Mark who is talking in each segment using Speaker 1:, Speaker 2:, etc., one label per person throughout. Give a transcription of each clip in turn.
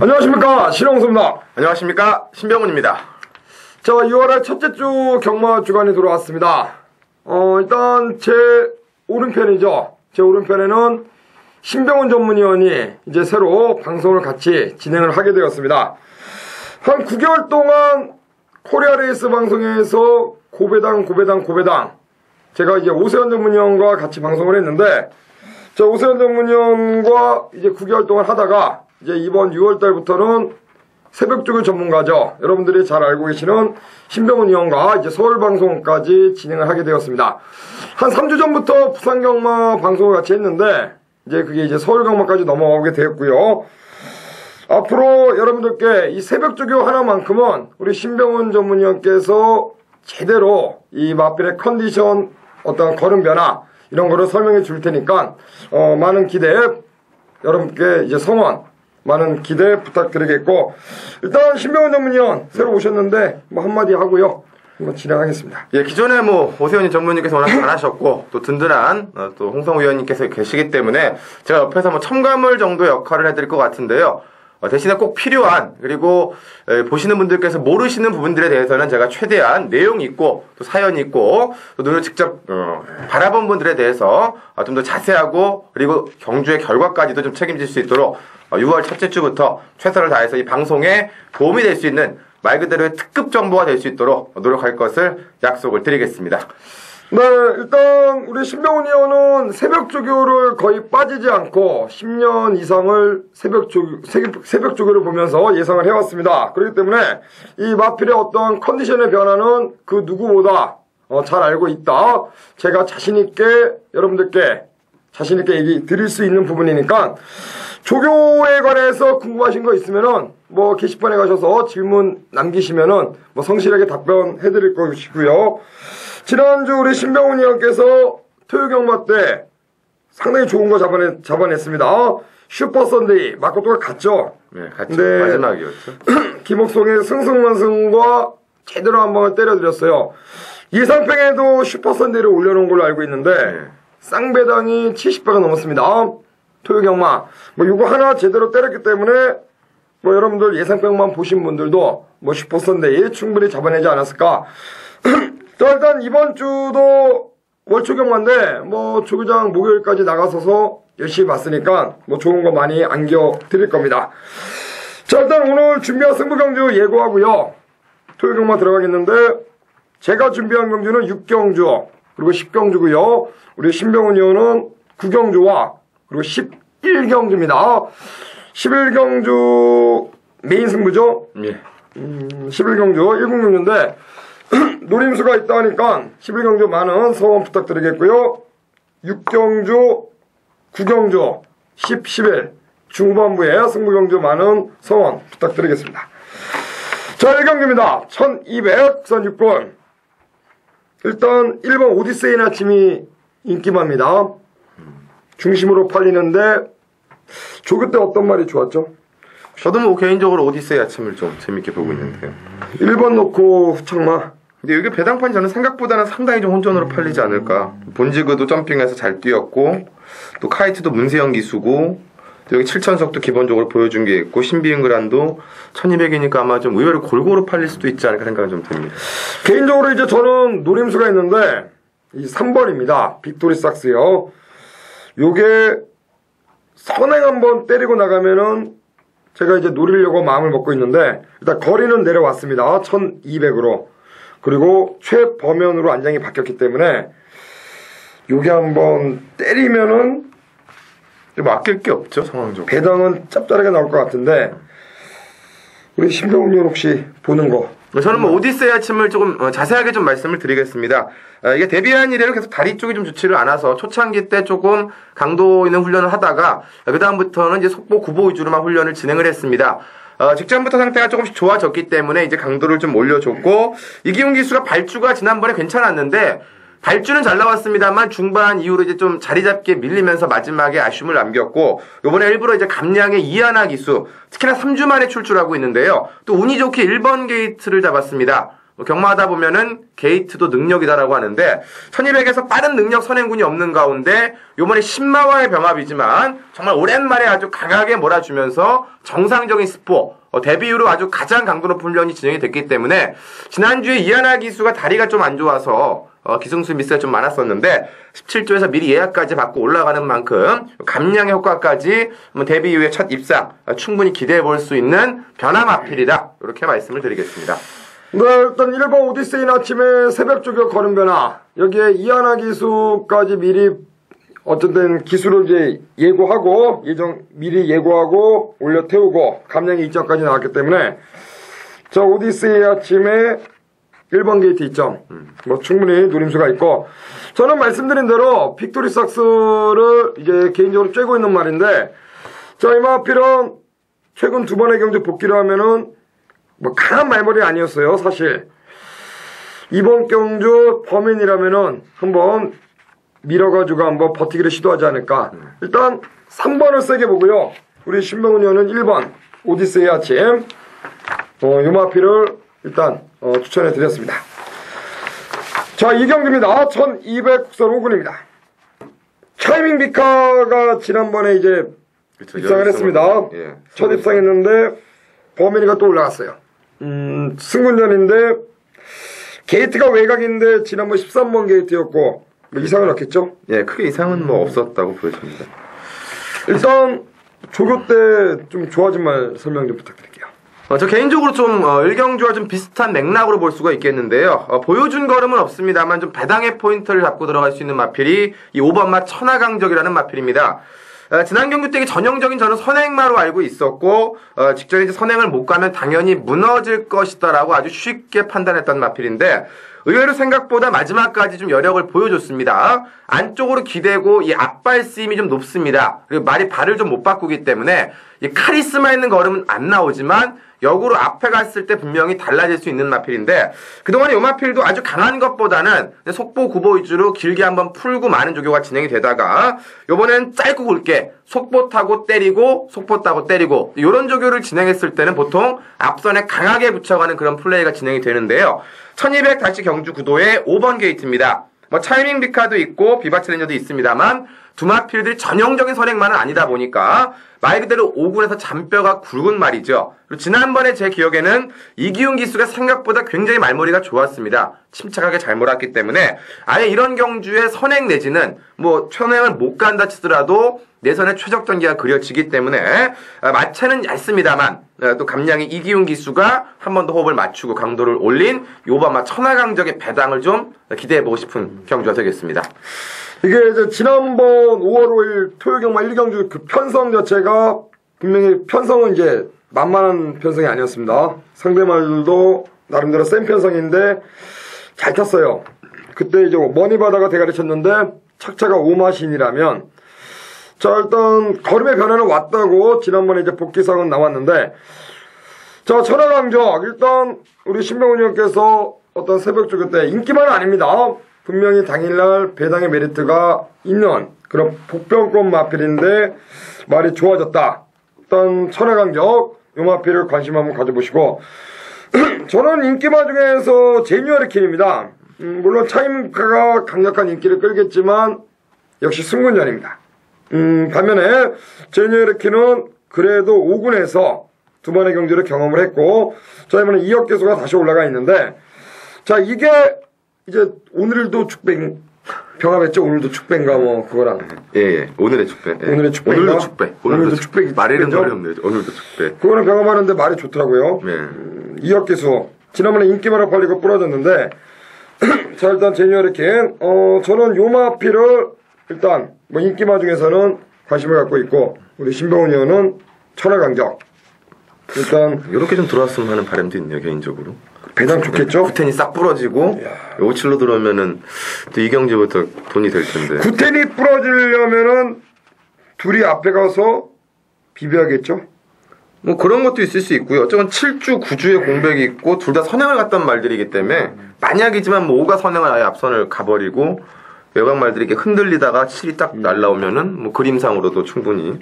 Speaker 1: 안녕하십니까, 신홍수입니다.
Speaker 2: 안녕하십니까, 신병훈입니다.
Speaker 1: 자, 6월의 첫째 주 경마 주간이 돌아왔습니다. 일단 제 오른편이죠. 제 오른편에는 신병훈 전문위원이 이제 새로 방송을 같이 진행을 하게 되었습니다. 한 9개월 동안 코리아 레이스 방송에서 고배당 제가 이제 오세훈 전문위원과 같이 방송을 했는데, 자, 오세훈 전문위원과 이제 9개월 동안 하다가 이제 이번 6월 달부터는 새벽주교 전문가죠. 여러분들이 잘 알고 계시는 신병훈 위원과 이제 서울 방송까지 진행을 하게 되었습니다. 한 3주 전부터 부산 경마 방송을 같이 했는데, 이제 그게 이제 서울 경마까지 넘어가게 되었고요. 앞으로 여러분들께 이 새벽주교 하나만큼은 우리 신병훈 전문위원께서 제대로 이 마필의 컨디션, 어떤 걸음 변화, 이런 거를 설명해 줄 테니까, 많은 기대, 여러분께 이제 성원, 많은 기대 부탁드리겠고, 일단 신병훈 전문위원 새로 오셨는데 뭐 한마디 하고요, 한번 진행하겠습니다.
Speaker 2: 예, 기존에 뭐 오세훈 전문님께서 워낙 잘하셨고 또 든든한 또 홍성우 위원님께서 계시기 때문에 제가 옆에서 뭐 첨가물 정도 역할을 해드릴 것 같은데요. 대신에 꼭 필요한, 그리고 보시는 분들께서 모르시는 부분들에 대해서는 제가 최대한 내용 있고 또 사연 있고 또 눈을 직접 바라본 분들에 대해서 좀 더 자세하고, 그리고 경주의 결과까지도 좀 책임질 수 있도록 6월 첫째 주부터 최선을 다해서 이 방송에 도움이 될 수 있는 말 그대로의 특급 정보가 될 수 있도록 노력할 것을 약속을 드리겠습니다.
Speaker 1: 네, 일단 우리 신병훈 의원은 새벽주교를 거의 빠지지 않고 10년 이상을 새벽주교를 보면서 예상을 해왔습니다. 그렇기 때문에 이 마필의 어떤 컨디션의 변화는 그 누구보다 잘 알고 있다. 제가 자신있게 여러분들께 자신있게 얘기 드릴 수 있는 부분이니까, 조교에 관해서 궁금하신 거 있으면은 뭐 게시판에 가셔서 질문 남기시면은 뭐 성실하게 답변해 드릴 것이고요. 지난주 우리 신병훈 의원께서 토요경마 때 상당히 좋은 거 잡아냈습니다. 슈퍼 선데이 마코토가 갔죠.
Speaker 2: 네, 갔죠. 네. 마지막이었죠.
Speaker 1: 김옥송의 승승만승과 제대로 한 방을 때려드렸어요. 예상평에도 슈퍼 선데이를 올려놓은 걸로 알고 있는데, 네, 쌍배당이 70배가 넘었습니다. 토요경마 뭐 이거 하나 제대로 때렸기 때문에 뭐 여러분들 예상평만 보신 분들도 뭐 슈퍼 선데이 충분히 잡아내지 않았을까. 자, 일단 이번 주도 월초경마인데 뭐 조교장 목요일까지 나가서서 열심히 봤으니까 뭐 좋은 거 많이 안겨 드릴 겁니다. 자, 일단 오늘 준비한 승부경주 예고하고요. 토요경마 들어가겠는데, 제가 준비한 경주는 6경주 그리고 10경주고요. 우리 신병훈 의원은 9경주와 그리고 11경주입니다. 11경주 메인 승부죠?
Speaker 2: 예.
Speaker 1: 11경주 1국경주인데 노림수가 있다 하니까 11경주 많은 성원 부탁드리겠고요. 6경주, 9경주, 10, 11 중반부에 승부경주 많은 성원 부탁드리겠습니다. 자, 1경주입니다. 1200선 6권. 일단 1번 오디세이 아침이 인기만입니다. 중심으로 팔리는데, 조교 때 어떤 말이 좋았죠?
Speaker 2: 저도 뭐 개인적으로 오디세이 아침을 좀 재밌게 보고 있는데요.
Speaker 1: 1번 놓고 후창마.
Speaker 2: 근데 여기 배당판이 저는 생각보다는 상당히 좀 혼전으로 팔리지 않을까. 본지그도 점핑해서 잘 뛰었고, 또 카이트도 문세영 기수고, 또 여기 7천석도 기본적으로 보여준 게 있고, 신비인그란도 1200이니까 아마 좀 의외로 골고루 팔릴 수도 있지 않을까 생각이 좀 듭니다.
Speaker 1: 개인적으로 이제 저는 노림수가 있는데, 이 3번입니다. 빅토리 삭스요. 요게 선행 한번 때리고 나가면은 제가 이제 노리려고 마음을 먹고 있는데, 일단 거리는 내려왔습니다. 1200으로. 그리고 최범연으로 안장이 바뀌었기 때문에 요게 한번 때리면은
Speaker 2: 좀 아낄 게 없죠, 상황적으로.
Speaker 1: 배당은 짭짤하게 나올 것 같은데, 우리 신병훈 의원 혹시 보는 거?
Speaker 2: 저는 뭐 오디세이 아침을 조금 자세하게 좀 말씀을 드리겠습니다. 이게 데뷔한 이래로 계속 다리 쪽이 좀 좋지를 않아서 초창기 때 조금 강도 있는 훈련을 하다가 그 다음부터는 이제 속보 구보 위주로만 훈련을 진행을 했습니다. 직전부터 상태가 조금씩 좋아졌기 때문에 이제 강도를 좀 올려줬고, 이기훈 기수가 발주가 지난번에 괜찮았는데 발주는 잘 나왔습니다만 중반 이후로 이제 좀 자리 잡게 밀리면서 마지막에 아쉬움을 남겼고, 요번에 일부러 이제 감량의 이하나 기수, 특히나 3주 만에 출주하고 있는데요. 또 운이 좋게 1번 게이트를 잡았습니다. 경마하다 보면은 게이트도 능력이다라고 하는데 1200에서 빠른 능력 선행군이 없는 가운데 요번에 신마와의 병합이지만 정말 오랜만에 아주 강하게 몰아주면서 정상적인 스포 데뷔 이후로 아주 가장 강도 높은 훈련이 진행이 됐기 때문에 지난주에 이하나 기수가 다리가 좀 안 좋아서 기승수 미스가 좀 많았었는데 17조에서 미리 예약까지 받고 올라가는 만큼 감량의 효과까지 데뷔 이후의 첫 입상 충분히 기대해 볼 수 있는 변화 마필이다 이렇게 말씀을 드리겠습니다.
Speaker 1: 네, 일단 1번 오디세인 아침에 새벽 조격 거는 변화 여기에 이하나 기수까지 미리 어쨌든 기수를 이제 예고하고 미리 예고하고 올려 태우고 감량이 입장까지 나왔기 때문에 저 오디세이 아침에 1번 게이트 입점 뭐 충분히 노림수가 있고 저는 말씀드린 대로 빅토리삭스를 이제 개인적으로 쬐고 있는 말인데 자 이마필은 최근 두 번의 경주 복귀를 하면은 뭐 강한 말벌이 아니었어요 사실. 이번 경주 범인이라면은 한번 밀어가지고 한번 버티기를 시도하지 않을까. 일단 3번을 세게 보고요. 우리 신병훈 의원은 1번 오디세이 아침 요마피를 일단 추천해 드렸습니다. 자, 이 경기입니다. 1200선 5군입니다. 차이밍 비카가 지난번에 이제
Speaker 2: 그쵸,
Speaker 1: 입상을 했습니다.
Speaker 2: 예.
Speaker 1: 첫 입상했는데 범인이가 또 올라갔어요. 승군전인데 게이트가 외곽인데 지난번 13번 게이트였고 뭐 이상은 없겠죠?
Speaker 2: 예, 크게 이상은 뭐 없었다고 보여집니다.
Speaker 1: 일단 조교 때 좀 좋아진 말 설명 좀 부탁드릴게요.
Speaker 2: 저 개인적으로 좀 일경주와 좀 비슷한 맥락으로 볼 수가 있겠는데요. 보여준 걸음은 없습니다만 좀 배당의 포인트를 잡고 들어갈 수 있는 마필이 이 5번마 천하강적이라는 마필입니다. 지난 경주 때 전형적인 저는 선행마로 알고 있었고 직전에 이제 선행을 못 가면 당연히 무너질 것이다라고 아주 쉽게 판단했던 마필인데 의외로 생각보다 마지막까지 좀 여력을 보여줬습니다. 안쪽으로 기대고 이 앞발쓰임이 좀 높습니다. 그리고 말이 발을 좀 못 바꾸기 때문에 이 카리스마 있는 걸음은 안 나오지만 역으로 앞에 갔을 때 분명히 달라질 수 있는 마필인데 그동안 이 마필도 아주 강한 것보다는 속보 구보 위주로 길게 한번 풀고 많은 조교가 진행이 되다가 요번엔 짧고 굵게 속보 타고 때리고 속보 타고 때리고 이런 조교를 진행했을 때는 보통 앞선에 강하게 붙여가는 그런 플레이가 진행이 되는데요. 1200 다시 경주 구도의 5번 게이트입니다. 뭐 차이밍 비카도 있고 비바 챌린저도 있습니다만 두 마필들이 전형적인 선행만은 아니다 보니까 말 그대로 5군에서 잔뼈가 굵은 말이죠. 그리고 지난번에 제 기억에는 이기훈 기수가 생각보다 굉장히 말머리가 좋았습니다. 침착하게 잘 몰았기 때문에 아예 이런 경주에 선행 내지는 뭐 선행을 못 간다 치더라도 내선의 최적 전개가 그려지기 때문에 마차는 얇습니다만 또 감량이 이기훈 기수가 한 번 더 호흡을 맞추고 강도를 올린 요바마 천하강적의 배당을 좀 기대해보고 싶은 경주가 되겠습니다.
Speaker 1: 이게 이제 지난번 5월 5일 토요 경마 1경주 그 편성 자체가 분명히 편성은 이제 만만한 편성이 아니었습니다. 상대말도 나름대로 센 편성인데 잘 탔어요. 그때 이제 머니바다가 대가리 쳤는데 착차가 오마신이라면 자 일단 걸음의 변화는 왔다고 지난번에 이제 복귀상은 나왔는데 자 천하강적 일단 우리 신병훈 의원께서 어떤 새벽 조교 때 인기만은 아닙니다. 분명히 당일날 배당의 메리트가 있는 그런 복병권 마필인데 말이 좋아졌다. 일단 천하강적 요 마필을 관심 한번 가져보시고 저는 인기마 중에서 제뉴어리킨입니다. 물론 차임카가 강력한 인기를 끌겠지만 역시 승군전입니다. 반면에 제뉴어리킨은 그래도 5군에서 두 번의 경주를 경험을 했고 자 이번에 2억 개수가 다시 올라가 있는데 자 이게 이제 오늘도 축배 병합했죠. 오늘도 축배인가 뭐 그거랑
Speaker 2: 예 오늘의 축배
Speaker 1: 오늘의 축배
Speaker 2: 오늘도 축배 말이름 소리 없네요. 오늘도 축배
Speaker 1: 그거는 병합하는데 말이 좋더라고요.
Speaker 2: 네.
Speaker 1: 2억 개수 지난번에 인기마라 팔리고 부러졌는데 자 일단 제뉴어리킨 저는 요마피를 일단 뭐 인기마 중에서는 관심을 갖고 있고 우리 신병훈 의원은 천하강적 일단
Speaker 2: 이렇게 좀 들어왔으면 하는 바람도 있네요 개인적으로.
Speaker 1: 배당 좋겠죠?
Speaker 2: 구텐이 싹 부러지고 오칠로 들어오면은 또 이경주부터 돈이 될 텐데.
Speaker 1: 구텐이 부러지려면은 둘이 앞에 가서 비벼야겠죠?
Speaker 2: 뭐 그런 것도 있을 수 있고요. 어쨌든 7주 9주의 공백이 있고 둘 다 선행을 갔던 말들이기 때문에 만약이지만 뭐 5가 선행을 아예 앞선을 가버리고 외곽 말들이 이렇게 흔들리다가 7이 딱 날라오면은 뭐 그림상으로도 충분히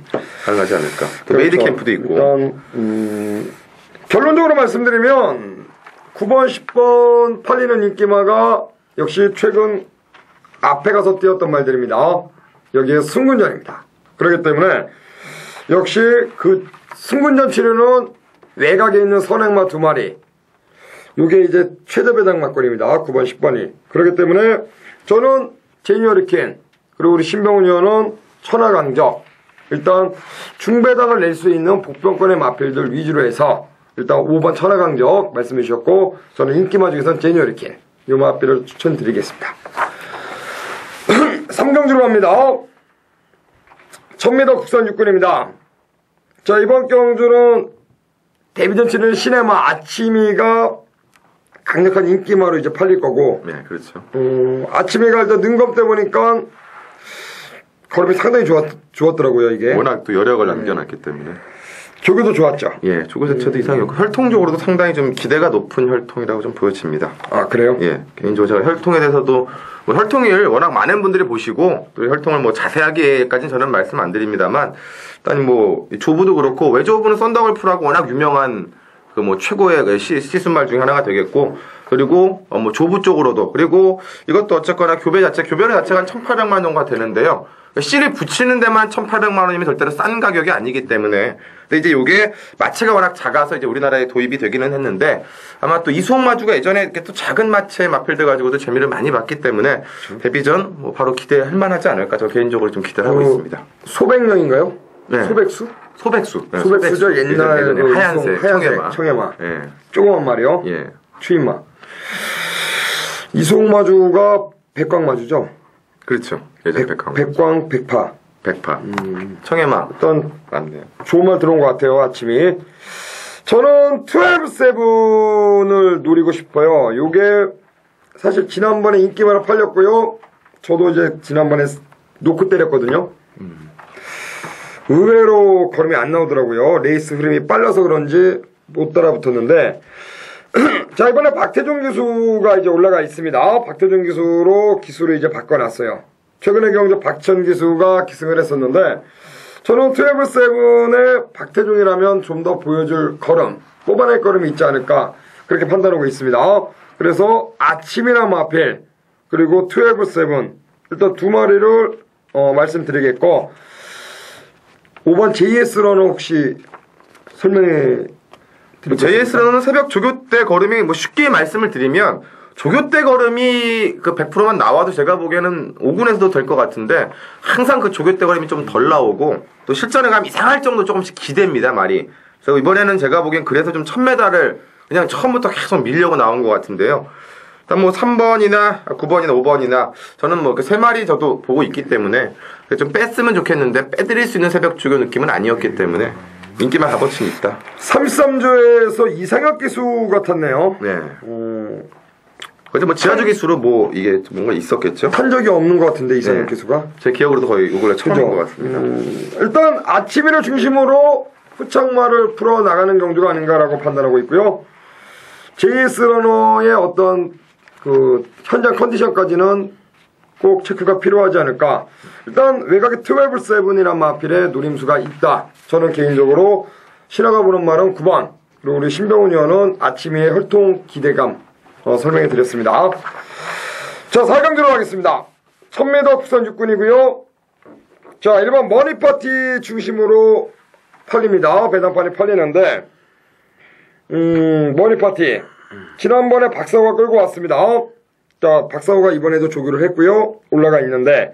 Speaker 2: 가능하지 않을까. 또
Speaker 1: 그렇죠.
Speaker 2: 메이드 캠프도 있고.
Speaker 1: 일단 결론적으로 말씀드리면 9번, 10번 팔리는 인기마가 역시 최근 앞에 가서 뛰었던 말들입니다. 여기에 승군전입니다. 그렇기 때문에 역시 그 승군전 치료는 외곽에 있는 선행마 2마리. 요게 이제 최대 배당 막걸리입니다. 9번, 10번이. 그렇기 때문에 저는 제니어리킨 그리고 우리 신병훈 의원은 천하강적 일단 중배당을 낼 수 있는 복병권의 마필들 위주로 해서 일단 5번 천하강적 말씀해 주셨고 저는 인기마 중에서는 제니어리킨 요 마필을 추천드리겠습니다. 3경주로 갑니다. 1000m 국산 육군입니다. 자, 이번 경주는 데뷔전 치는 시네마 아치미가 강력한 인기마로 이제 팔릴 거고.
Speaker 2: 네, 그렇죠.
Speaker 1: 아치미가 일단 능검 때 보니까 걸음이 상당히 좋았더라고요, 이게.
Speaker 2: 워낙 또 여력을 남겨놨기 때문에.
Speaker 1: 조교도 좋았죠.
Speaker 2: 예, 조교 자체도 이상이었고 혈통적으로도 상당히 좀 기대가 높은 혈통이라고 좀 보여집니다.
Speaker 1: 아, 그래요?
Speaker 2: 예, 개인적으로 제가 혈통에 대해서도 뭐 혈통을 워낙 많은 분들이 보시고 또 혈통을 뭐 자세하게까지는 저는 말씀 안 드립니다만 일단 뭐 조부도 그렇고 외조부는 썬더걸프라고 워낙 유명한 그 뭐 최고의 시순말 중에 하나가 되겠고 그리고 뭐 조부 쪽으로도 그리고 이것도 어쨌거나 교배 자체가 한 1,800만 정도가 되는데요. 씨를 붙이는 데만 1,800만 원이면 절대로 싼 가격이 아니기 때문에 근데 이제 요게 마체가 워낙 작아서 이제 우리나라에 도입이 되기는 했는데 아마 또 이수홍마주가 예전에 이렇게 또 작은 마체 마필들 가지고도 재미를 많이 봤기 때문에 데뷔전 뭐 바로 기대할 만하지 않을까 저 개인적으로 좀 기대를 하고 있습니다.
Speaker 1: 소백령인가요?
Speaker 2: 네.
Speaker 1: 소백수?
Speaker 2: 소백수. 네,
Speaker 1: 소백수죠. 옛날 그
Speaker 2: 하얀색
Speaker 1: 청해마.
Speaker 2: 예.
Speaker 1: 조그만 말이요.
Speaker 2: 예.
Speaker 1: 추인마. 이수홍마주가 백광마주죠.
Speaker 2: 그렇죠. 예전 백광.
Speaker 1: 백광, 백파.
Speaker 2: 백파. 청해마.
Speaker 1: 어떤
Speaker 2: 맞네요.
Speaker 1: 좋은 말 들어온 것 같아요, 아침이. 저는 12-7을 노리고 싶어요. 요게 사실 지난번에 인기마로 팔렸고요. 저도 이제 지난번에 놓고 때렸거든요. 의외로 걸음이 안 나오더라고요. 레이스 흐름이 빨라서 그런지 못 따라붙었는데 자, 이번에 박태종 기수가 이제 올라가 있습니다. 박태종 기수로 기수를 이제 바꿔놨어요. 최근에 경주 박천 기수가 기승을 했었는데 저는 12-7의 박태종이라면 좀 더 보여줄 걸음, 뽑아낼 걸음이 있지 않을까 그렇게 판단하고 있습니다. 그래서 아침이나 마필 그리고 12-7 일단 두 마리를 말씀드리겠고 5번 JS러는 혹시 설명해 드릴까요?
Speaker 2: JS러는 새벽 조교 때 걸음이 뭐 쉽게 말씀을 드리면 조교 때 걸음이 그 100%만 나와도 제가 보기에는 5군에서도 될 것 같은데 항상 그 조교 때 걸음이 좀 덜 나오고 또 실전에 가면 이상할 정도 조금씩 기대입니다 말이. 그래서 이번에는 제가 보기엔 그래서 좀 1000m를 그냥 처음부터 계속 밀려고 나온 것 같은데요. 일단 뭐 3번이나 9번이나 5번이나 저는 뭐 그 세 마리 저도 보고 있기 때문에 좀 뺐으면 좋겠는데 빼드릴 수 있는 새벽 조교 느낌은 아니었기 때문에 인기만 값어치는 있다.
Speaker 1: 33조에서 이상혁 기수 같았네요.
Speaker 2: 네. 그래서 뭐 지하주 기수로 뭐 이게 뭔가 있었겠죠?
Speaker 1: 탄 적이 없는 것 같은데 이상혁
Speaker 2: 네.
Speaker 1: 기수가.
Speaker 2: 제 기억으로도 거의 이걸로 처음인 것 같습니다.
Speaker 1: 일단 아치미를 중심으로 후창마를 풀어나가는 경주가 아닌가라고 판단하고 있고요. JS 러너의 어떤 그 현장 컨디션까지는 꼭 체크가 필요하지 않을까. 일단 외곽에 12-7이란 마필의 노림수가 있다. 저는 개인적으로 신화가 보는 말은 9번 그리고 우리 신병훈 의원은 아침의 혈통 기대감 설명해 드렸습니다. 자, 4강주로 가겠습니다. 1000m 국산 육군이고요. 자, 1번 머니파티 중심으로 팔립니다. 배당판이 팔리는데 머니파티 지난번에 박사호가 끌고 왔습니다. 자, 박사호가 이번에도 조교를 했고요. 올라가 있는데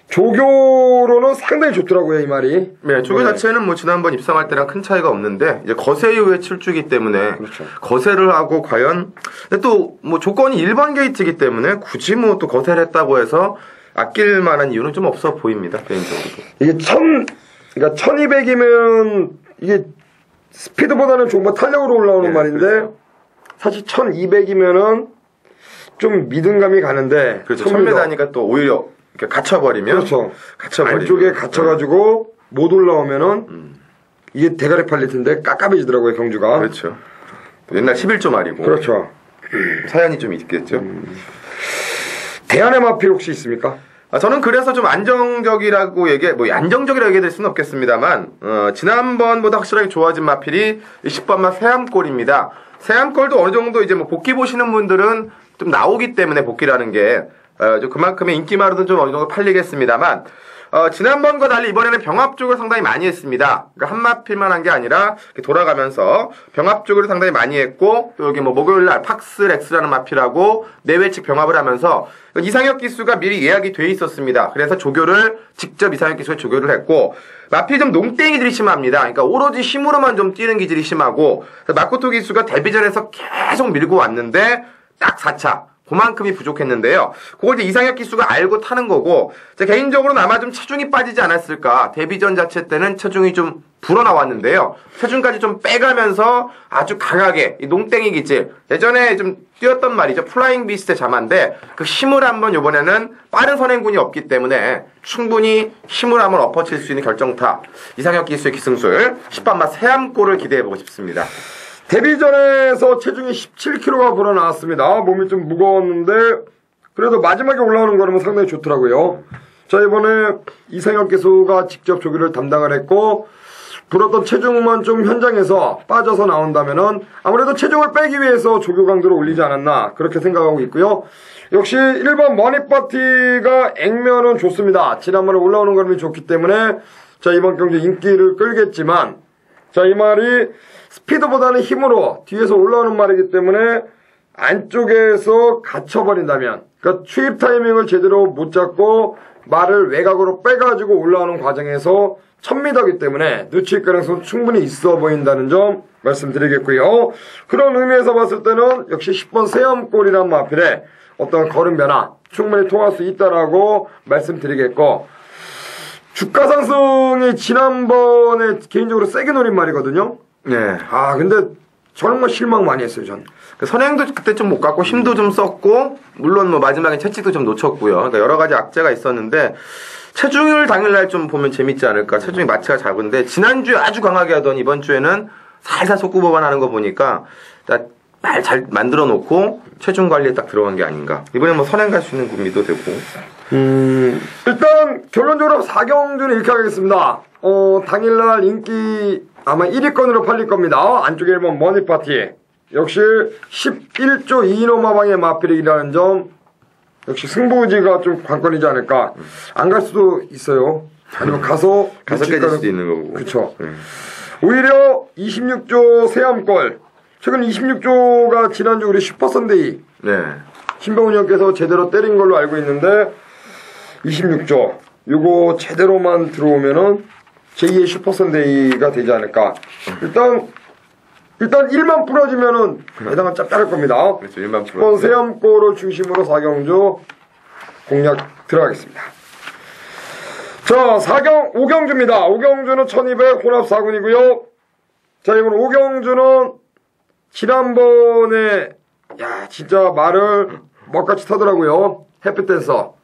Speaker 1: 조교로는 상당히 좋더라고요, 이 말이.
Speaker 2: 네, 조교 자체는 뭐 지난번 입상할 때랑 큰 차이가 없는데 이제 거세 이후에 출주기 때문에
Speaker 1: 그렇죠.
Speaker 2: 거세를 하고 과연 또 뭐 조건이 1번 게이트이기 때문에 굳이 뭐 또 거세를 했다고 해서 아낄 만한 이유는 좀 없어 보입니다, 개인적으로도.
Speaker 1: 이게 그러니까 1200이면 이게 스피드보다는 좀 더 탄력으로 올라오는
Speaker 2: 네,
Speaker 1: 말인데
Speaker 2: 그렇죠.
Speaker 1: 사실 1200이면은 좀 믿음감이 가는데
Speaker 2: 그렇죠. 1000m니까 또 오히려 이렇게 갇혀버리면
Speaker 1: 그렇죠.
Speaker 2: 갇혀버리면
Speaker 1: 안쪽에 갇혀가지고 못 올라오면은 이게 대가리 팔릴 텐데 깝깝해지더라고요, 경주가.
Speaker 2: 그렇죠. 옛날 11조 말이고.
Speaker 1: 그렇죠.
Speaker 2: 사연이 좀 있겠죠.
Speaker 1: 대안의 마필 혹시 있습니까?
Speaker 2: 저는 그래서 좀 안정적이라고 얘기될 수는 없겠습니다만, 지난번보다 확실하게 좋아진 마필이 10번마 세암골입니다. 세암골도 어느 정도 이제 뭐 복귀 보시는 분들은 좀 나오기 때문에 복귀라는 게, 좀 그만큼의 인기마로도 좀 어느 정도 팔리겠습니다만, 지난번과 달리 이번에는 병합 쪽을 상당히 많이 했습니다. 그러니까 한 마필만 한 게 아니라 돌아가면서 병합 쪽을 상당히 많이 했고, 또 여기 뭐 목요일날 팍스렉스라는 마필하고 내외측 병합을 하면서 이상혁 기수가 미리 예약이 돼 있었습니다. 그래서 조교를 직접 이상혁 기수가 조교를 했고, 마필이 좀 농땡이들이 심합니다. 그러니까 오로지 힘으로만 좀 뛰는 기질이 심하고, 마코토 기수가 데뷔전에서 계속 밀고 왔는데 딱 4차. 그만큼이 부족했는데요. 그걸 이제 이상혁 기수가 알고 타는 거고, 제 개인적으로는 아마 좀 체중이 빠지지 않았을까. 데뷔전 자체 때는 체중이 좀 불어나왔는데요. 체중까지 좀 빼가면서 아주 강하게 이 농땡이 기질, 예전에 좀 뛰었던 말이죠. 플라잉 비스트의 자만데 그 힘을 한번 이번에는 빠른 선행군이 없기 때문에 충분히 힘을 한번 엎어칠 수 있는 결정타. 이상혁 기수의 기승술 10반마 세암골을 기대해보고 싶습니다.
Speaker 1: 데뷔전에서 체중이 17kg가 불어나왔습니다. 몸이 좀 무거웠는데 그래도 마지막에 올라오는 걸음은 상당히 좋더라고요. 자, 이번에 이상혁 기수가 직접 조교를 담당을 했고, 불었던 체중만 좀 현장에서 빠져서 나온다면은 아무래도 체중을 빼기 위해서 조교 강도를 올리지 않았나 그렇게 생각하고 있고요. 역시 1번 머니파티가 액면은 좋습니다. 지난번에 올라오는 걸음이 좋기 때문에 자, 이번 경기 인기를 끌겠지만, 자, 이 말이 스피드보다는 힘으로 뒤에서 올라오는 말이기 때문에 안쪽에서 갇혀버린다면, 그러니까 추입 타이밍을 제대로 못 잡고 말을 외곽으로 빼가지고 올라오는 과정에서 1000m이기 때문에 놓칠 가능성은 충분히 있어 보인다는 점 말씀드리겠고요. 그런 의미에서 봤을 때는 역시 10번 세엄골이란 마필에 어떤 걸음 변화 충분히 통할 수 있다라고 말씀드리겠고, 주가 상승이 지난번에 개인적으로 세게 노린 말이거든요.
Speaker 2: 네.
Speaker 1: 근데 정말 실망 많이 했어요, 전.
Speaker 2: 선행도 그때 좀 못 갔고 힘도 좀 썼고, 물론 뭐 마지막에 채찍도 좀 놓쳤고요. 그러니까 여러 가지 악재가 있었는데, 체중을 당일날 좀 보면 재밌지 않을까. 체중이 마치가 작은데 지난주에 아주 강하게 하던 이번 주에는 살살 속구보관 하는 거 보니까 말 잘 만들어 놓고 체중 관리에 딱 들어간 게 아닌가. 이번에 뭐 선행 갈 수 있는 구미도 되고.
Speaker 1: 일단 결론적으로 4경주는 이렇게 하겠습니다. 당일날 인기 아마 1위권으로 팔릴 겁니다. 안쪽에 1번 머니파티. 역시 11조 2노마방의 마필이라는 점, 역시 승부지가 좀 관건이지 않을까. 안 갈 수도 있어요. 아니면 가서
Speaker 2: 깨질 수도 있는 거고.
Speaker 1: 그쵸. 오히려 26조 세암골. 최근 26조가 지난주 우리 슈퍼선데이.
Speaker 2: 네.
Speaker 1: 신병훈 형께서 제대로 때린 걸로 알고 있는데, 26조. 요거 제대로만 들어오면은 제2의 슈퍼선데이가 되지 않을까. 일단 1만 풀어지면은 대단한 짭짤할 겁니다.
Speaker 2: 그렇죠. 1만 풀어.
Speaker 1: 10번 세암골을 중심으로 4경주 공략 들어가겠습니다. 자, 5경주입니다. 5경주는 1200 혼합 4군이고요. 자, 이번 5경주는 지난번에 진짜 말을 먹같이 타더라고요. 햇빛댄서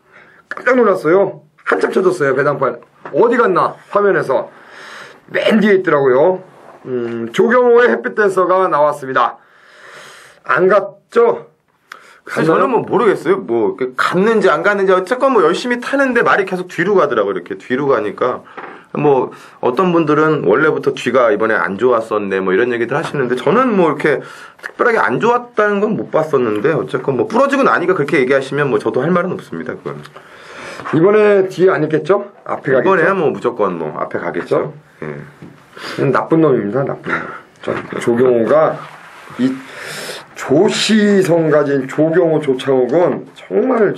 Speaker 1: 깜짝 놀랐어요. 한참 쳐졌어요. 배당판 어디 갔나 화면에서 맨 뒤에 있더라고요. 조경호의 햇빛댄서가 나왔습니다. 안 갔죠?
Speaker 2: 사실 저는 뭐 모르겠어요. 뭐 갔는지 안 갔는지 어쨌건 뭐 열심히 타는데 말이 계속 뒤로 가더라고요. 이렇게 뒤로 가니까 뭐 어떤 분들은 원래부터 뒤가 이번에 안 좋았었네 뭐 이런 얘기들 하시는데, 저는 뭐 이렇게 특별하게 안 좋았다는 건 못 봤었는데, 어쨌건 뭐 부러지고 나니까 그렇게 얘기하시면 뭐 저도 할 말은 없습니다. 그건.
Speaker 1: 이번에 뒤에 안 있겠죠? 앞에 가겠죠?
Speaker 2: 이번에야 뭐 무조건 뭐 앞에 가겠죠.
Speaker 1: 예. 나쁜 놈입니다. 나쁜 놈. 조경호가 이 조시성 가진 조경호, 조창욱은 정말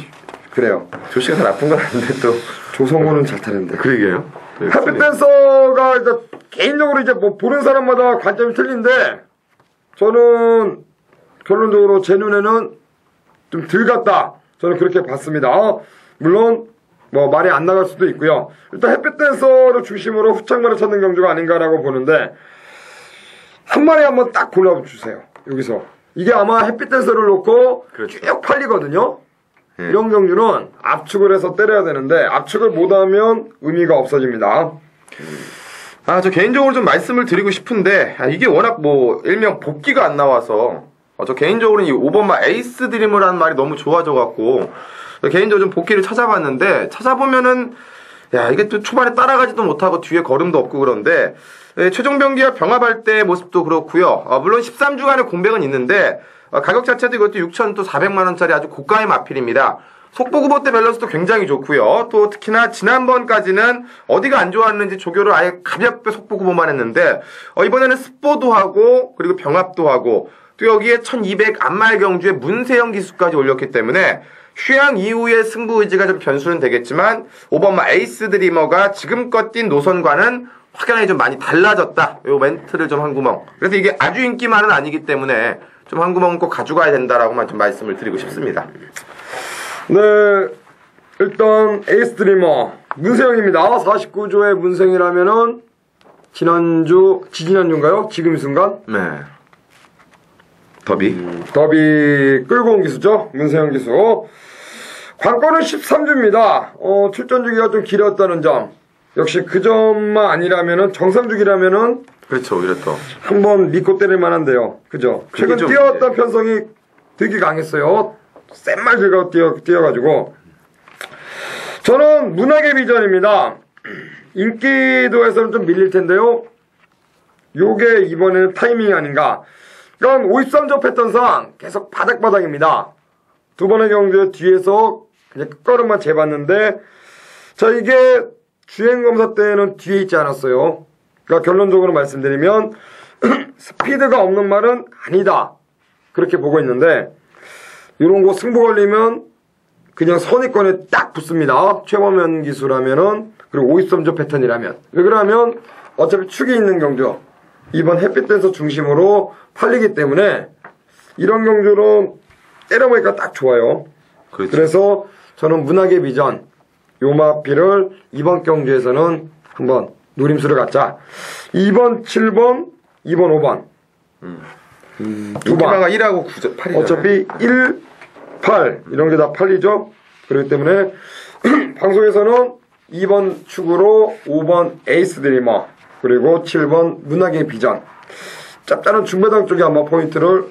Speaker 1: 그래요.
Speaker 2: 조씨가 다 나쁜 건 아닌데 또
Speaker 1: 조성호는 잘 타는데.
Speaker 2: 그러게요.
Speaker 1: 햇빛댄서가 일단 개인적으로 이제 뭐 보는 사람마다 관점이 틀린데, 저는 결론적으로 제 눈에는 좀 덜 같다. 저는 그렇게 봤습니다. 물론 뭐 말이 안 나갈 수도 있고요. 일단 햇빛댄서를 중심으로 후창만을 찾는 경주가 아닌가라고 보는데, 한 마리 한번 딱 골라주세요. 여기서 이게 아마 햇빛댄서를 놓고
Speaker 2: 그렇죠.
Speaker 1: 쭉 팔리거든요. 이런 경주는 압축을 해서 때려야 되는데, 압축을 못하면 의미가 없어집니다.
Speaker 2: 저 개인적으로 좀 말씀을 드리고 싶은데, 이게 워낙 뭐 일명 복귀가 안 나와서 저 개인적으로는 이 5번마 에이스 드림을 하는 말이 너무 좋아져갖고 개인적으로 좀 복귀를 찾아봤는데 찾아보면은 야 이게 또 초반에 따라가지도 못하고 뒤에 걸음도 없고 그런데 최종 병기와 병합할 때의 모습도 그렇고요. 물론 13주간의 공백은 있는데 가격 자체도 이것도 6,400만 원짜리 아주 고가의 마필입니다. 속보 구보 때 밸런스도 굉장히 좋고요. 또 특히나 지난번까지는 어디가 안 좋았는지 조교를 아예 가볍게 속보 구보만 했는데 이번에는 습보도 하고 그리고 병합도 하고 또 여기에 1200 안말 경주에 문세영 기수까지 올렸기 때문에 휴양 이후의 승부 의지가 좀 변수는 되겠지만 5번 에이스 드리머가 지금껏 뛴 노선과는 확연하게 좀 많이 달라졌다. 요 멘트를 좀 한 구멍. 그래서 이게 아주 인기만은 아니기 때문에 좀 한 구멍 꼭 가져가야 된다라고만 좀 말씀을 드리고 싶습니다.
Speaker 1: 네, 일단 에이스 드리머 문세영입니다. 49조의 문세영이라면은 지지난주인가요? 지금 이 순간?
Speaker 2: 네. 더비
Speaker 1: 끌고 온 기수죠. 문세영 기수. 관건은 13주입니다. 출전 주기가 좀 길었다는 점. 역시 그 점만 아니라면은 정상주기라면은
Speaker 2: 그렇죠. 오히려 또
Speaker 1: 한번 믿고 때릴 만한데요. 그죠? 최근 뛰어왔던 편성이 되게 강했어요. 센 말 들고 뛰어가지고. 저는 문학의 비전입니다. 인기도에서는 좀 밀릴 텐데요. 요게 이번에는 타이밍이 아닌가. 그러니까 53점 패턴상 계속 바닥바닥입니다. 두 번의 경주에 뒤에서 그냥 끝걸음만 재봤는데, 자, 이게 주행검사 때는 뒤에 있지 않았어요. 그러니까 결론적으로 말씀드리면, 스피드가 없는 말은 아니다. 그렇게 보고 있는데, 이런 거 승부 걸리면 그냥 선입권에 딱 붙습니다. 최범현 기수라면은, 그리고 53점 패턴이라면. 왜 그러냐면, 어차피 축이 있는 경주. 이번 햇빛댄서 중심으로 팔리기 때문에 이런 경주는 때려보니까 딱 좋아요.
Speaker 2: 그렇죠.
Speaker 1: 그래서 저는 문학의 비전 요마피를 이번 경주에서는 한번 노림수를 갖자. 2번, 7번, 2번, 5번. 두 번.
Speaker 2: 1하고 8이죠.
Speaker 1: 어차피 1, 8 이런 게 다 팔리죠. 그렇기 때문에 방송에서는 2번 축으로 5번 에이스 드리머 그리고 7번 문학의 비전. 짭짤한 중매당 쪽에 한번 포인트를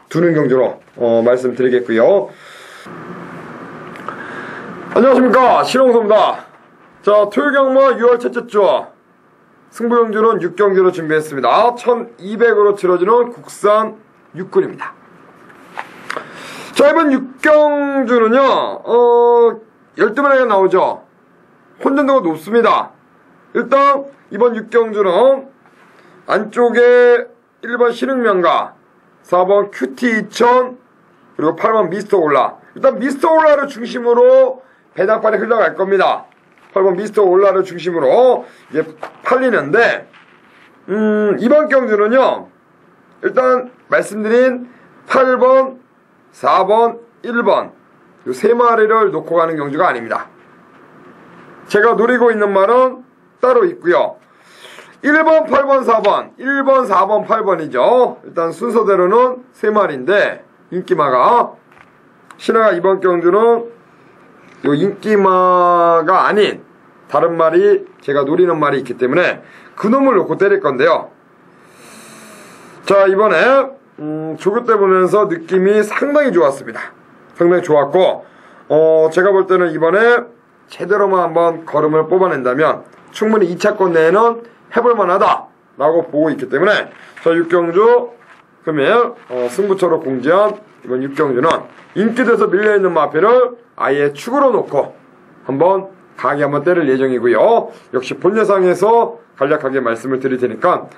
Speaker 1: 두는 경주로 말씀드리겠고요. 안녕하십니까, 신홍소입니다. 자, 토요 경마 6월 첫째 주 승부 경주는 6경주로 준비했습니다. 1200으로 치러지는 국산 6군입니다. 자, 이번 6경주는요 12마리가 나오죠. 혼전도가 높습니다. 일단 이번 6경주는 안쪽에 1번 신흥명가, 4번 큐티2000, 그리고 8번 미스터 올라. 일단 미스터 올라를 중심으로 배당판에 흘러갈 겁니다. 8번 미스터 올라를 중심으로 이제 팔리는데, 이번 경주는요, 일단 말씀드린 8번, 4번, 1번, 이 세 마리를 놓고 가는 경주가 아닙니다. 제가 노리고 있는 말은 따로 있고요. 1번, 8번, 4번, 1번, 4번, 8번이죠. 일단 순서대로는 세 마리인데 인기마가 신화가 이번 경주는 요 인기마가 아닌 다른 말이 제가 노리는 말이 있기 때문에 그놈을 놓고 때릴 건데요. 자, 이번에 조교 때 보면서 느낌이 상당히 좋았습니다. 상당히 좋았고 제가 볼 때는 이번에 제대로만 한번 걸음을 뽑아낸다면 충분히 2차권 내에는 해볼만 하다 라고 보고 있기 때문에 자, 6경주 금일 승부처로 공지한 이번 6경주는 인기돼서 밀려있는 마필을 아예 축으로 놓고 한번 강하게 한번 때릴 예정이고요. 역시 본 예상에서 간략하게 말씀을 드릴 테니까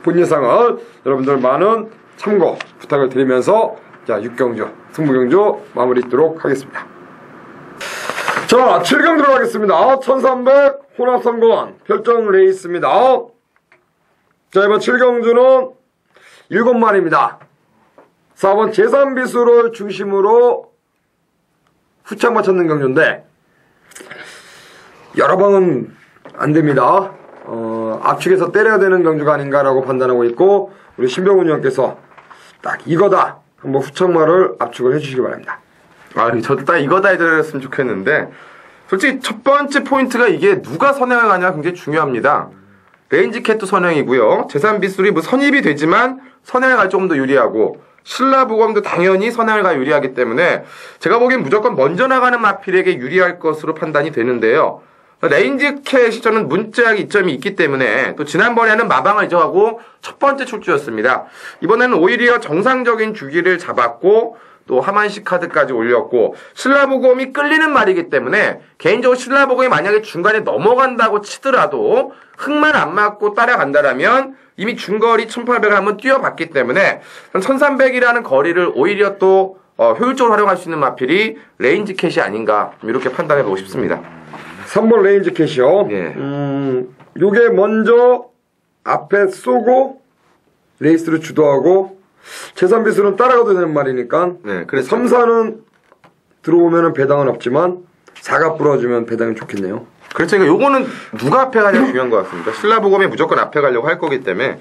Speaker 1: 본 예상을 여러분들 많은 참고 부탁을 드리면서 자, 6경주 승부경주 마무리 짓도록 하겠습니다. 자, 7경 들어가겠습니다. 1300 혼합선건 별정 레이스입니다. 자, 이번 7경주는 7마리입니다. 4번 제3비수를 중심으로 후창 맞췄는 경주인데 여러 방은 안됩니다. 압축해서 때려야 되는 경주가 아닌가라고 판단하고 있고 우리 신병훈 형께서 딱 이거다 한번 후창마를 압축을 해주시기 바랍니다.
Speaker 2: 저도 딱 이거다 해드렸으면 좋겠는데 솔직히 첫 번째 포인트가 이게 누가 선행을 가냐 굉장히 중요합니다. 레인지 캣도 선행이고요. 제3비술이 뭐 선입이 되지만 선행을 갈 조금 더 유리하고 신라부검도 당연히 선행을가 유리하기 때문에 제가 보기엔 무조건 먼저 나가는 마필에게 유리할 것으로 판단이 되는데요. 레인지캣이 저는 문제학의 이점이 있기 때문에 또 지난번에는 마방을 잊어가고 첫 번째 출주였습니다. 이번에는 오히려 정상적인 주기를 잡았고 또 하만식 카드까지 올렸고 신라부검이 끌리는 말이기 때문에 개인적으로 신라부검이 만약에 중간에 넘어간다고 치더라도 흙만 안 맞고 따라간다라면 이미 중거리 1800을 한번 뛰어봤기 때문에 1300이라는 거리를 오히려 또 효율적으로 활용할 수 있는 마필이 레인지캣이 아닌가 이렇게 판단해보고 싶습니다.
Speaker 1: 3번 레인지캣이요.
Speaker 2: 예.
Speaker 1: 요게 먼저 앞에 쏘고 레이스를 주도하고 제3비수는 따라가도 되는 말이니까
Speaker 2: 네, 그래서
Speaker 1: 3, 4는 들어오면 배당은 없지만 4가 부러지면 배당이 좋겠네요.
Speaker 2: 그렇죠. 그러니까 요거는 누가 앞에 가냐가 중요한 것 같습니다. 신라부검이 무조건 앞에 가려고 할 거기 때문에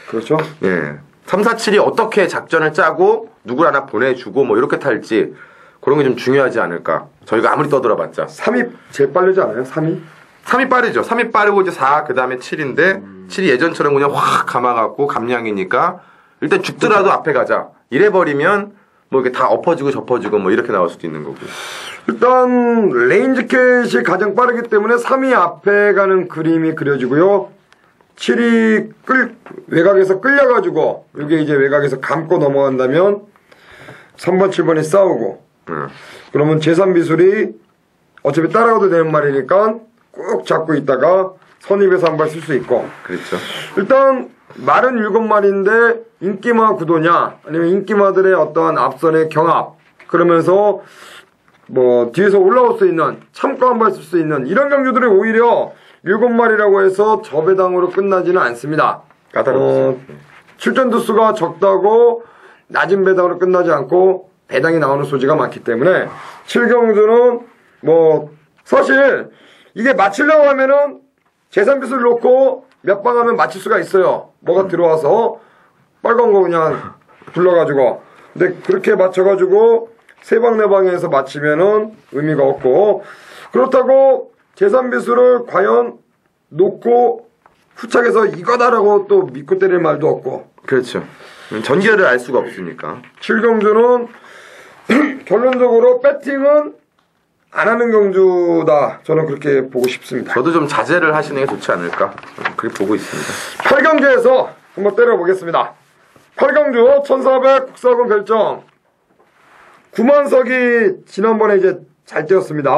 Speaker 1: 그렇죠.
Speaker 2: 예. 3, 4, 7이 어떻게 작전을 짜고 누굴 하나 보내주고 뭐 이렇게 탈지 그런 게 좀 중요하지 않을까. 저희가 아무리 떠들어봤자
Speaker 1: 3이 제일 빠르지 않아요? 3이?
Speaker 2: 3이 빠르죠. 3이 빠르고 이제 4, 그 다음에 7인데 7이 예전처럼 그냥 확 감아갖고 감량이니까 일단 죽더라도 앞에 가자. 이래버리면 뭐 이렇게 다 엎어지고 접어지고 뭐 이렇게 나올 수도 있는 거고.
Speaker 1: 일단 레인지캣이 가장 빠르기 때문에 3이 앞에 가는 그림이 그려지고요. 7이 외곽에서 끌려가지고 이게 이제 외곽에서 감고 넘어간다면 3번, 7번이 싸우고 그러면 제3비술이 어차피 따라가도 되는 말이니까 꾹 잡고 있다가 선입에서 한 발 쓸 수 있고.
Speaker 2: 그렇죠.
Speaker 1: 일단 말은 7마리인데 인기마 구도냐 아니면 인기마들의 어떠한 앞선의 경합 그러면서 뭐 뒤에서 올라올 수 있는 참고 한 발 쓸 수 있는 이런 경주들이 오히려 7마리라고 해서 저배당으로 끝나지는 않습니다.
Speaker 2: 까다롭죠.
Speaker 1: 출전 두수가 적다고 낮은 배당으로 끝나지 않고 배당이 나오는 소지가 많기 때문에 7경주는 뭐 사실 이게 맞추려고 하면은 제3비수를 놓고 몇 방 하면 맞출 수가 있어요. 뭐가 들어와서 빨간 거 그냥 불러가지고. 근데 그렇게 맞춰가지고 3방, 4방에서 맞히면은 의미가 없고 그렇다고 제3비수를 과연 놓고 후착해서 이거다라고 또 믿고 때릴 말도 없고.
Speaker 2: 그렇죠. 전개를 알 수가 없으니까.
Speaker 1: 7경주는 결론적으로 배팅은 안 하는 경주다. 저는 그렇게 보고 싶습니다.
Speaker 2: 저도 좀 자제를 하시는 게 좋지 않을까 그렇게 보고 있습니다.
Speaker 1: 8경주에서 한번 때려보겠습니다. 8경주 1400 국사군 결정 9만석이 지난번에 이제 잘 뛰었습니다.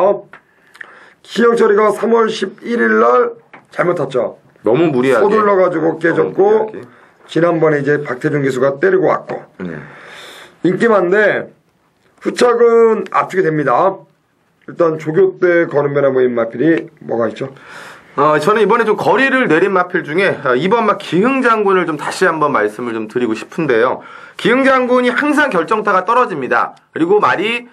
Speaker 1: 기영철이가 3월 11일 날 잘못 탔죠.
Speaker 2: 너무 무리하게
Speaker 1: 서둘러가지고 깨졌고 지난번에 이제 박태준 기수가 때리고 왔고 인기만데 후착은 압축이 됩니다. 일단 조교 때 걸음배나 모임 마필이 뭐가 있죠?
Speaker 2: 저는 이번에 좀 거리를 내린 마필 중에 이번 막 기흥 장군을 좀 다시 한번 말씀을 좀 드리고 싶은데요. 기흥 장군이 항상 결정타가 떨어집니다. 그리고 말이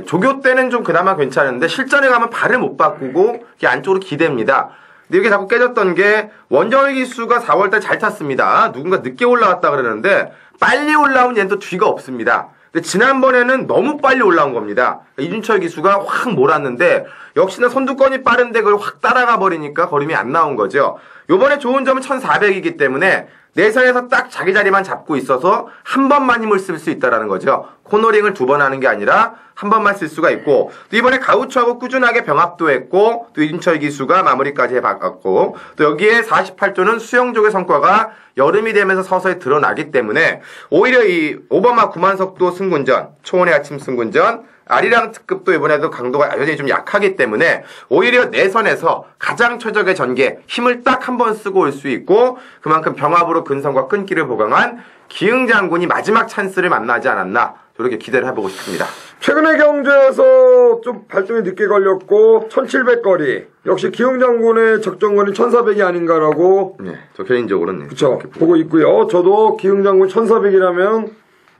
Speaker 2: 조교 때는 좀 그나마 괜찮은데 실전에 가면 발을 못 바꾸고 이게 안쪽으로 기댑니다. 근데 이게 자꾸 깨졌던 게 원정의 기수가 4월달 잘 탔습니다. 누군가 늦게 올라왔다 그러는데 빨리 올라오면 얘는 또 뒤가 없습니다. 근데 지난번에는 너무 빨리 올라온 겁니다. 이준철 기수가 확 몰았는데 역시나 선두권이 빠른데 그걸 확 따라가 버리니까 걸음이 안 나온 거죠. 요번에 좋은 점은 1400이기 때문에 내선에서 딱 자기 자리만 잡고 있어서 한 번만 힘을 쓸 수 있다라는 거죠. 코너링을 2번 하는 게 아니라 한 번만 쓸 수가 있고 또 이번에 가우초하고 꾸준하게 병합도 했고 또 이준철 기수가 마무리까지 해봤고 또 여기에 48조는 수영족의 성과가 여름이 되면서 서서히 드러나기 때문에 오히려 이 오버마 9만석도 승군전, 초원의 아침 승군전, 아리랑 특급도 이번에도 강도가 여전히 좀 약하기 때문에 오히려 내선에서 가장 최적의 전개, 힘을 딱 한 번 쓰고 올 수 있고 그만큼 병합으로 근성과 끈기를 보강한 기흥 장군이 마지막 찬스를 만나지 않았나 이렇게 기대를 해보고 싶습니다.
Speaker 1: 최근의 경주에서 좀 발동이 늦게 걸렸고 1700거리 역시 기흥 장군의 적정거리 1400이 아닌가라고
Speaker 2: 네, 저 개인적으로는
Speaker 1: 그렇죠 보고 있고요. 저도 기흥 장군 1400이라면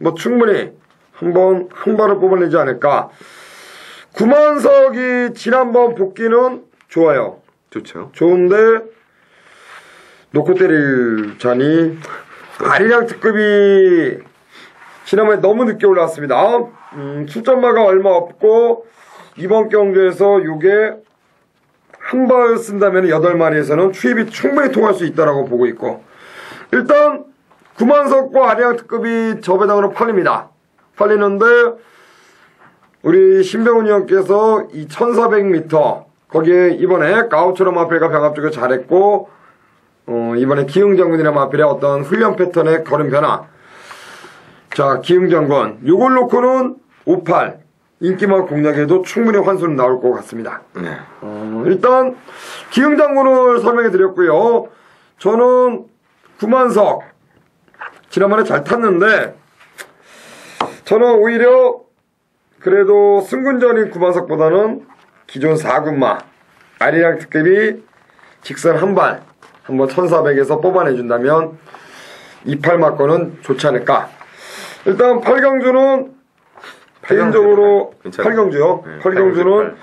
Speaker 1: 뭐 충분히 한 발을 뽑아내지 않을까. 9만석이 지난번 복귀는 좋아요.
Speaker 2: 좋죠.
Speaker 1: 좋은데 놓고 때릴 잔이 아리랑 특급이 지난번에 너무 늦게 올라왔습니다. 출전마가 얼마 없고 이번 경주에서 요게 한 발 쓴다면 8마리에서는 추입이 충분히 통할 수 있다라고 보고 있고 일단 구만석과 아리랑 특급이 저 배당으로 팔립니다. 팔리는데 우리 신병훈 위원께서 이 1400m 거기에 이번에 가우처럼 마필과 병합 쪽에 잘했고 이번에 기흥장군이나 마필의 어떤 훈련 패턴의 걸음 변화. 자, 기흥장군 요걸 놓고는 58 인기만 공략해도 충분히 환수는 나올 것 같습니다.
Speaker 2: 네.
Speaker 1: 일단 기흥장군을 설명해 드렸고요. 저는 구만석 지난번에 잘 탔는데 저는 오히려 그래도 승군전인 구만석보다는 기존 4군마 아리랑 특급이 직선 한번 1400에서 뽑아내준다면 28마권은 좋지 않을까. 일단 8경주는 개인적으로 8경주요.
Speaker 2: 네,
Speaker 1: 8경주는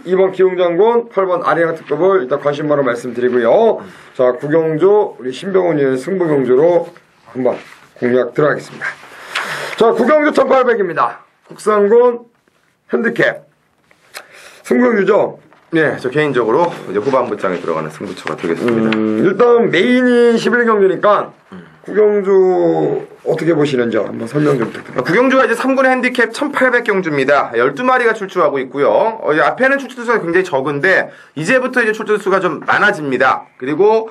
Speaker 1: 이번 기흥장군 8번 아리랑 특급을 일단 관심바로 말씀드리고요. 자, 9경주 우리 신병훈 의원 승부경주로 한번 공략 들어가겠습니다. 자, 9경주 1800입니다. 국산군 핸디캡 승부경주죠.
Speaker 2: 네, 저 개인적으로 이제 후반부장에 들어가는 승부처가 되겠습니다.
Speaker 1: 일단 메인이 11경주니까 9경주 어떻게 보시는지 한번 설명 좀 부탁드립니다.
Speaker 2: 구경주가 이제 3군의 핸디캡 1800경주입니다. 12마리가 출주하고 있고요. 앞에는 출주수가 굉장히 적은데 이제부터 이제 출주수가 좀 많아집니다. 그리고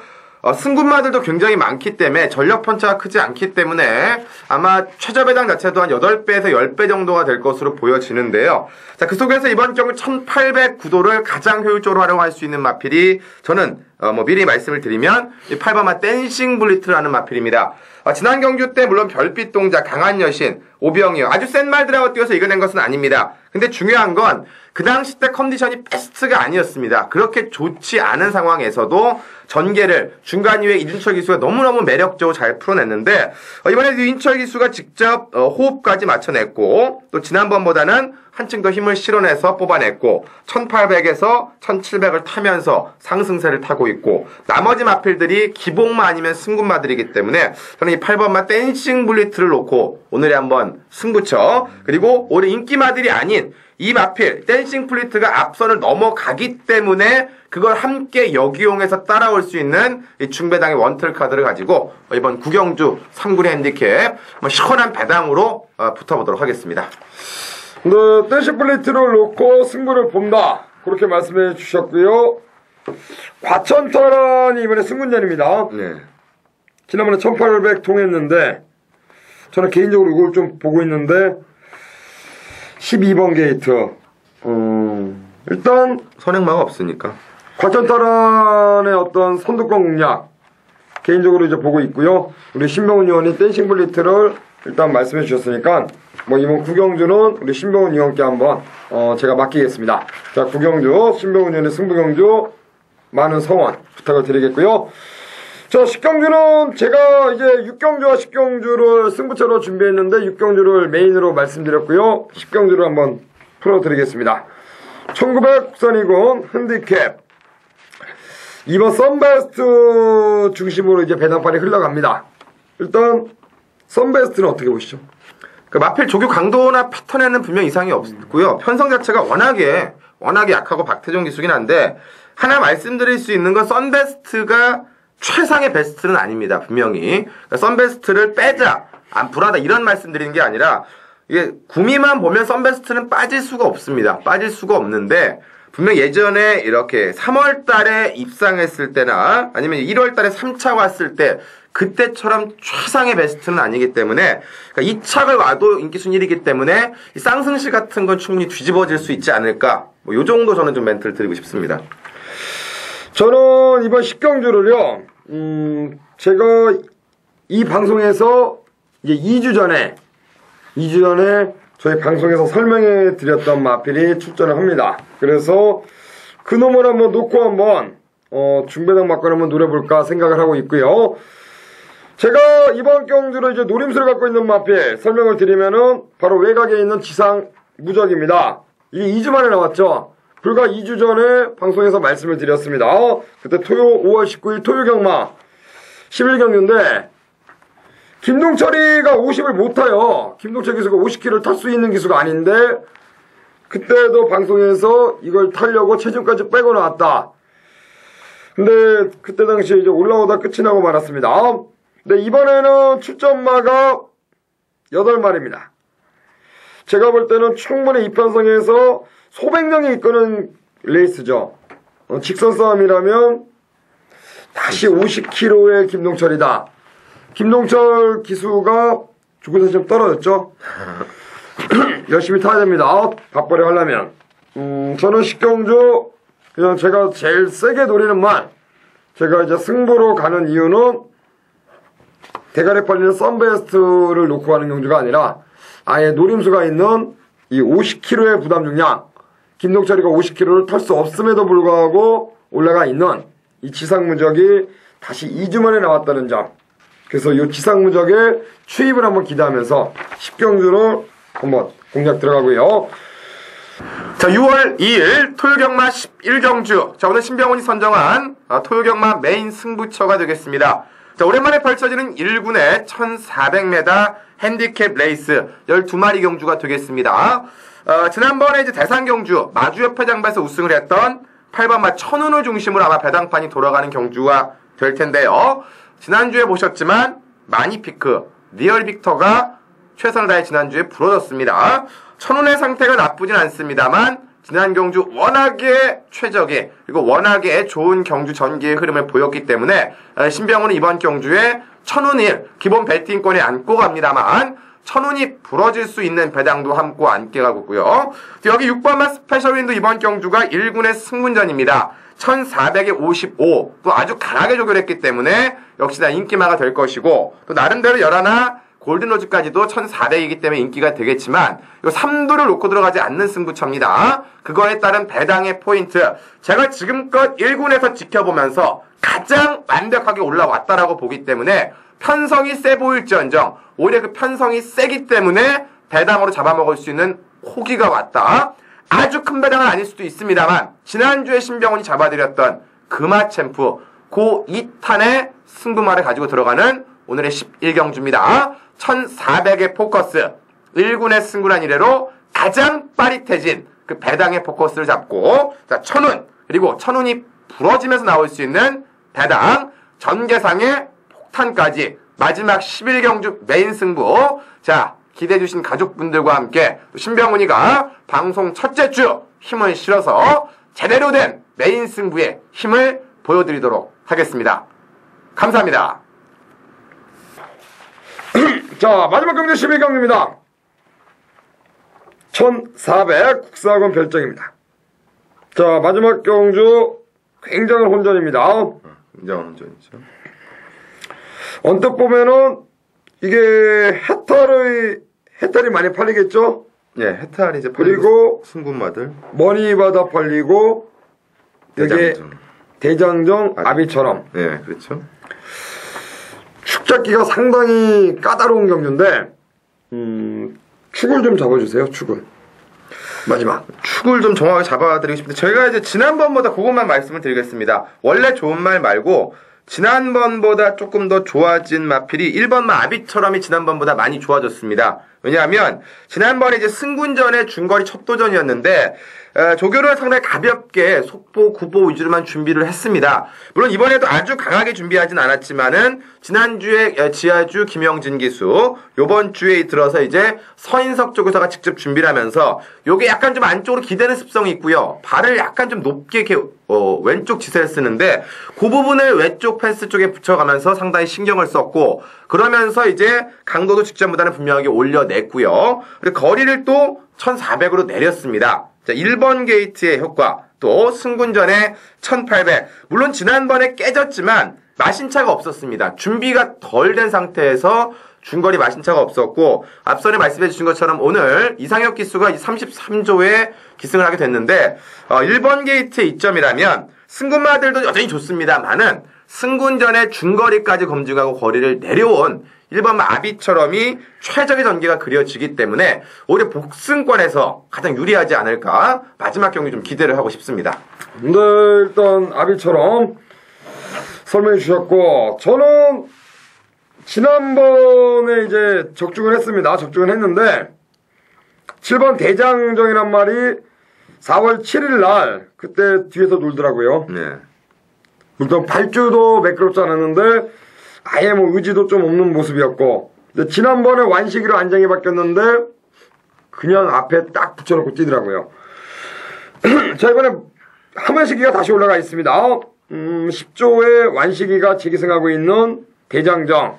Speaker 2: 승군마들도 굉장히 많기 때문에 전력 편차가 크지 않기 때문에 아마 최저 배당 자체도 한 8배에서 10배 정도가 될 것으로 보여지는데요. 자, 그 속에서 이번 경우 1800구도를 가장 효율적으로 활용할 수 있는 마필이 저는 미리 말씀을 드리면 이 8번마 댄싱 블리트라는 마필입니다. 지난 경주 때 물론 별빛 동자, 강한 여신, 오병이어 아주 센 말들하고 뛰어서 이겨낸 것은 아닙니다. 근데 중요한 건 그 당시 때 컨디션이 베스트가 아니었습니다. 그렇게 좋지 않은 상황에서도 전개를 중간 이후에 이준철 기수가 너무너무 매력적으로 잘 풀어냈는데 이번에 이준철 기수가 직접 호흡까지 맞춰냈고 또 지난번보다는 한층 더 힘을 실어내서 뽑아냈고 1800에서 1700을 타면서 상승세를 타고 있고 나머지 마필들이 기복마 아니면 승군마들이기 때문에 저는 이 8번마 댄싱 블리트를 놓고 오늘의 한번 승부처 그리고 올해 인기마들이 아닌 이 마필 댄싱 플리트가 앞선을 넘어가기 때문에 그걸 함께 역이용해서 따라올 수 있는 이 중배당의 원틀 카드를 가지고 이번 구경주 3군의 핸디캡 시원한 배당으로 붙어보도록 하겠습니다.
Speaker 1: 댄싱 플리트를 놓고 승부를 본다 그렇게 말씀해 주셨고요. 과천타란이 이번에 승군전입니다.
Speaker 2: 네.
Speaker 1: 지난번에 1800 통했는데 저는 개인적으로 이걸 좀 보고 있는데 12번 게이트. 일단
Speaker 2: 선행마가 없으니까
Speaker 1: 과천타란의 어떤 선두권 공략 개인적으로 이제 보고 있고요. 우리 신병훈 의원이 댄싱 블리트를 일단 말씀해 주셨으니까 이번 구경주는 우리 신병훈 의원께 한번 제가 맡기겠습니다. 자, 구경주 신병훈 의원의 승부경주 많은 성원 부탁을 드리겠고요. 자, 10경주는 제가 이제 6경주와 10경주를 승부처로 준비했는데 6경주를 메인으로 말씀드렸고요. 10경주를 한번 풀어드리겠습니다. 1900 국산이군 핸디캡 이번 썬베스트 중심으로 이제 배당판이 흘러갑니다. 일단 썬베스트는 어떻게 보시죠?
Speaker 2: 그 마필 조교 강도나 패턴에는 분명 이상이 없고요. 편성 자체가 워낙에 약하고 박태종 기수긴 한데 하나 말씀드릴 수 있는 건 썬베스트가 최상의 베스트는 아닙니다. 분명히 그러니까 썬베스트를 빼자 불하다 이런 말씀 드리는 게 아니라 이게 구미만 보면 썬베스트는 빠질 수가 없습니다. 빠질 수가 없는데 분명 예전에 이렇게 3월 달에 입상했을 때나 아니면 1월 달에 3차 왔을 때 그때처럼 최상의 베스트는 아니기 때문에 그러니까 2차를 와도 인기 순위이기 때문에 이 쌍승시 같은 건 충분히 뒤집어질 수 있지 않을까 요 정도 저는 좀 멘트를 드리고 싶습니다.
Speaker 1: 저는 이번 10경주를요, 제가 이 방송에서 이제 2주 전에 저희 방송에서 설명해 드렸던 마필이 출전을 합니다. 그래서 그 놈을 한번 놓고 한번, 중배당 막걸 한번 노려볼까 생각을 하고 있고요. 제가 이번 경주로 이제 노림수를 갖고 있는 마필 설명을 드리면은 바로 외곽에 있는 지상 무적입니다. 이게 2주 만에 나왔죠. 불과 2주 전에 방송에서 말씀을 드렸습니다. 그때 5월 19일 토요경마 11경주인데 김동철이가 50을 못 타요. 김동철 기수가 50km를 탈 수 있는 기수가 아닌데 그때도 방송에서 이걸 타려고 체중까지 빼고 나왔다. 근데 그때 당시에 이제 올라오다 끝이 나고 말았습니다. 근데 이번에는 출전마가 8마리입니다. 제가 볼 때는 충분히 이편성에서 소백 명이 이끄는 레이스죠. 직선 싸움이라면 다시 50km의 김동철이다. 김동철 기수가 죽은 좀 떨어졌죠. 열심히 타야 됩니다. 밥벌이 하려면. 저는 식경주 그냥 제가 제일 세게 노리는 말, 제가 이제 승부로 가는 이유는 대가리 팔리는 썬베스트를 놓고 가는 경주가 아니라 아예 노림수가 있는 이 50km의 부담 중량, 김동철이가 50km를 탈 수 없음에도 불구하고 올라가 있는 이 지상무적이 다시 2주 만에 나왔다는 점. 그래서 이 지상무적의 추입을 한번 기대하면서 10경주를 한번 공략 들어가고요.
Speaker 2: 자, 6월 2일 토요경마 11경주. 자, 오늘 신병훈이 선정한 토요경마 메인 승부처가 되겠습니다. 자, 오랜만에 펼쳐지는 1군의 1400m 핸디캡 레이스 12마리 경주가 되겠습니다. 지난번에 이제 대상경주 마주협회장에서 우승을 했던 8번마 천운을 중심으로 아마 배당판이 돌아가는 경주가 될 텐데요. 지난주에 보셨지만 마니피크, 리얼빅터가 최선을 다해 지난주에 부러졌습니다. 천운의 상태가 나쁘진 않습니다만 지난 경주 워낙에 최적의 그리고 워낙에 좋은 경주 전기의 흐름을 보였기 때문에 신병훈은 이번 경주에 천운을 기본 배팅권에 안고 갑니다만 천운이 부러질 수 있는 배당도 함고 안게 가고요. 여기 6번마 스페셜윈도 이번 경주가 1군의 승문전입니다. 1400에 55, 또 아주 강하게 조결했기 때문에 역시나 인기마가 될 것이고, 또 나름대로 열하나 골든로즈까지도 1400이기 때문에 인기가 되겠지만 이 3두를 놓고 들어가지 않는 승부처입니다. 그거에 따른 배당의 포인트, 제가 지금껏 1군에서 지켜보면서 가장 완벽하게 올라왔다라고 보기 때문에 편성이 세 보일지언정 오히려 그 편성이 세기 때문에 배당으로 잡아먹을 수 있는 호기가 왔다. 아주 큰 배당은 아닐 수도 있습니다만 지난주에 신병훈이 잡아드렸던 금화챔프 고 2탄의 승부말을 가지고 들어가는 오늘의 11경주입니다. 1400의 포커스 1군의 승부란 이래로 가장 빠릿해진 그 배당의 포커스를 잡고, 자, 천운, 그리고 천운이 부러지면서 나올 수 있는 배당, 전개상의 폭탄까지 마지막 11경주 메인 승부. 자, 기대해주신 가족분들과 함께 신병훈이가 방송 첫째 주 힘을 실어서 제대로 된 메인 승부의 힘을 보여드리도록 하겠습니다. 감사합니다.
Speaker 1: 자, 마지막 경주 11경주입니다. 1400 국사학원 별정입니다. 자, 마지막 경주 굉장한 혼전입니다.
Speaker 2: 굉장한 혼전이죠.
Speaker 1: 언뜻 보면은 이게 해탈이 많이 팔리겠죠?
Speaker 2: 예, 해탈이 이제
Speaker 1: 그리고
Speaker 2: 승군마들
Speaker 1: 머니바다 팔리고 되게 대장정 아비처럼.
Speaker 2: 예, 그렇죠.
Speaker 1: 축잡기가 상당히 까다로운 경주인데 축을 좀 잡아주세요. 축을 마지막
Speaker 2: 축을 좀 정확하게 잡아드리고 싶은데 제가 이제 지난번보다 그것만 말씀을 드리겠습니다. 원래 좋은 말 말고 지난번보다 조금 더 좋아진 마필이 1번마 아비처럼이 지난번보다 많이 좋아졌습니다. 왜냐하면 지난번에 이제 승군전의 중거리 첩도전이었는데 조교를 상당히 가볍게 속보, 구보 위주로만 준비를 했습니다. 물론 이번에도 아주 강하게 준비하진 않았지만은 지난주에 지하주 김영진 기수, 요번 주에 들어서 이제 서인석 조교사가 직접 준비를 하면서 요게 약간 좀 안쪽으로 기대는 습성이 있고요. 발을 약간 좀 높게 이렇게 왼쪽 지세를 쓰는데 그 부분을 왼쪽 펜스 쪽에 붙여가면서 상당히 신경을 썼고, 그러면서 이제 강도도 직전보다는 분명하게 올려냈고요. 그리고 거리를 또 1400으로 내렸습니다. 자, 1번 게이트의 효과, 또 승군전의 1800. 물론 지난번에 깨졌지만 마신차가 없었습니다. 준비가 덜 된 상태에서 중거리 마신차가 없었고, 앞선에 말씀해 주신 것처럼 오늘 이상혁 기수가 33조에 기승을 하게 됐는데 1번 게이트의 이점이라면 승군마들도 여전히 좋습니다만은 승군전의 중거리까지 검증하고 거리를 내려온 1번마 아비처럼이 최적의 전개가 그려지기 때문에 오히려 복승권에서 가장 유리하지 않을까, 마지막 경기 좀 기대를 하고 싶습니다.
Speaker 1: 네, 일단 아비처럼 설명해 주셨고, 저는 지난번에 이제 적중을 했습니다. 적중을 했는데 7번 대장정이란 말이 4월 7일 날 그때 뒤에서 놀더라고요.
Speaker 2: 네.
Speaker 1: 물론 발주도 매끄럽지 않았는데 아예 뭐 의지도 좀 없는 모습이었고, 근데 지난번에 완식이로 안장이 바뀌었는데 그냥 앞에 딱 붙여놓고 뛰더라고요. 자, 이번에 하만식이가 다시 올라가 있습니다. 10조의 완식이가 재기승하고 있는 대장정.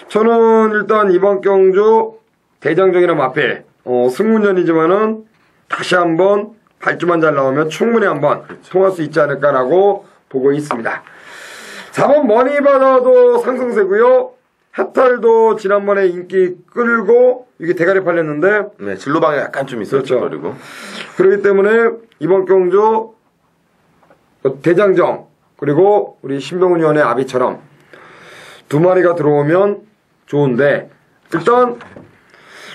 Speaker 1: 저는 일단 이번 경주 대장정이랑 맞필 승문전이지만은 다시 한번 발주만 잘 나오면 충분히 한번 통할 수 있지 않을까라고 보고 있습니다. 4번 머니바다도 상승세고요. 해탈도 지난번에 인기 끌고 이게 대가리 팔렸는데
Speaker 2: 네, 진로방에 약간 좀 있었죠.
Speaker 1: 그렇죠. 그렇기 때문에 이번 경주 대장정 그리고 우리 신병훈 위원의 아비처럼 두 마리가 들어오면 좋은데 일단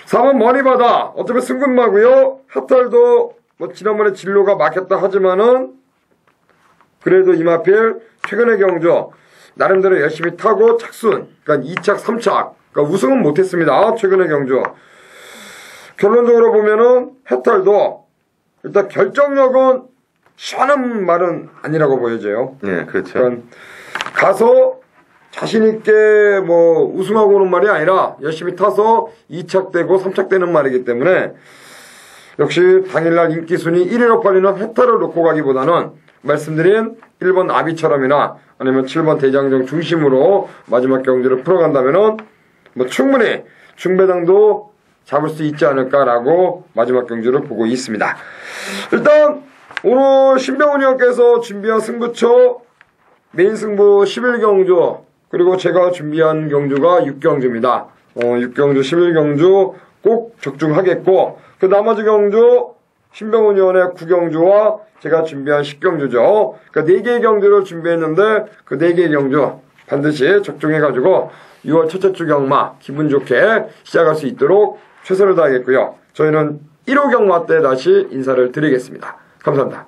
Speaker 1: 4번 머니바다 어차피 승군마고요. 해탈도 뭐 지난번에 진로가 막혔다 하지만은 그래도 이마필 최근의 경주 나름대로 열심히 타고 착순, 그러니까 2착, 3착, 그러니까 우승은 못했습니다. 최근의 경주. 결론적으로 보면은 해탈도 일단 결정력은 시원한 말은 아니라고 보여져요.
Speaker 2: 네, 그렇죠.
Speaker 1: 그러니까 가서 자신있게 뭐 우승하고 오는 말이 아니라 열심히 타서 2착 되고 3착 되는 말이기 때문에 역시 당일날 인기순위 1위로 팔리는 해탈을 놓고 가기보다는 말씀드린 1번 아비처럼이나 아니면 7번 대장정 중심으로 마지막 경주를 풀어간다면은 뭐 충분히 중배당도 잡을 수 있지 않을까라고 마지막 경주를 보고 있습니다. 일단 오늘 신병훈 형께서 준비한 승부처 메인 승부 11경주 그리고 제가 준비한 경주가 6경주입니다. 6경주 11경주 꼭 적중하겠고 그 나머지 경주 신병훈 의원의 9경주와 제가 준비한 10경주죠. 그러니까 4개의 경주를 준비했는데 그 4개의 경주 반드시 적중해가지고 6월 첫째 주 경마 기분 좋게 시작할 수 있도록 최선을 다하겠고요. 저희는 1호 경마 때 다시 인사를 드리겠습니다. 감사합니다.